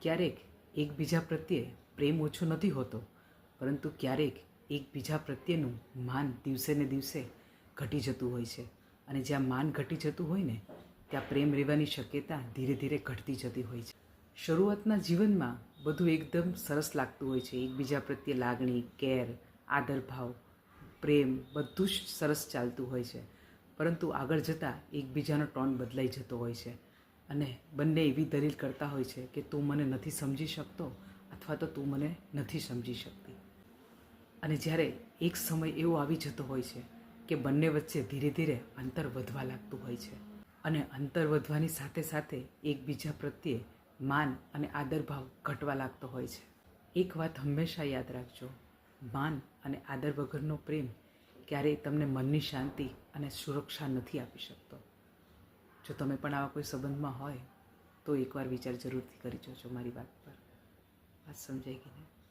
ક્યારેક એકબીજા પ્રત્યે પ્રેમ ઓછો નથી હોતો, પરંતુ ક્યારેક એકબીજા પ્રત્યેનું માન દિવસે ને દિવસે ઘટી જતું હોય છે. અને જ્યાં માન ઘટી જતું હોય ને, ત્યાં પ્રેમ રહેવાની શક્યતા ધીરે ધીરે ઘટતી જતી હોય છે. શરૂઆતના જીવનમાં બધું એકદમ સરસ લાગતું હોય છે. એકબીજા પ્રત્યે લાગણી, કેર, આદરભાવ, પ્રેમ બધું જ સરસ ચાલતું હોય છે. પરંતુ આગળ જતાં એકબીજાનો ટોન બદલાઈ જતો હોય છે અને બંને એવી દલીલ કરતા હોય છે કે તું મને નથી સમજી શકતો અથવા તો તું મને નથી સમજી શકતી. અને જ્યારે એક સમય એવો આવી જતો હોય છે કે બંને વચ્ચે ધીરે ધીરે અંતર વધવા લાગતું હોય છે અને અંતર વધવાની સાથે સાથે એકબીજા પ્રત્યે માન અને આદરભાવ ઘટવા લાગતો હોય છે. એક વાત હંમેશા યાદ રાખજો, માન અને આદર વગરનો પ્રેમ ક્યારેય તમને મનની શાંતિ અને સુરક્ષા નથી આપી શકતો. જો તમે પણ આવા કોઈ સંબંધમાં હોય તો એકવાર વિચાર જરૂરથી કરી જોજો મારી વાત પર. વાત સમજાઈ ગઈ ને?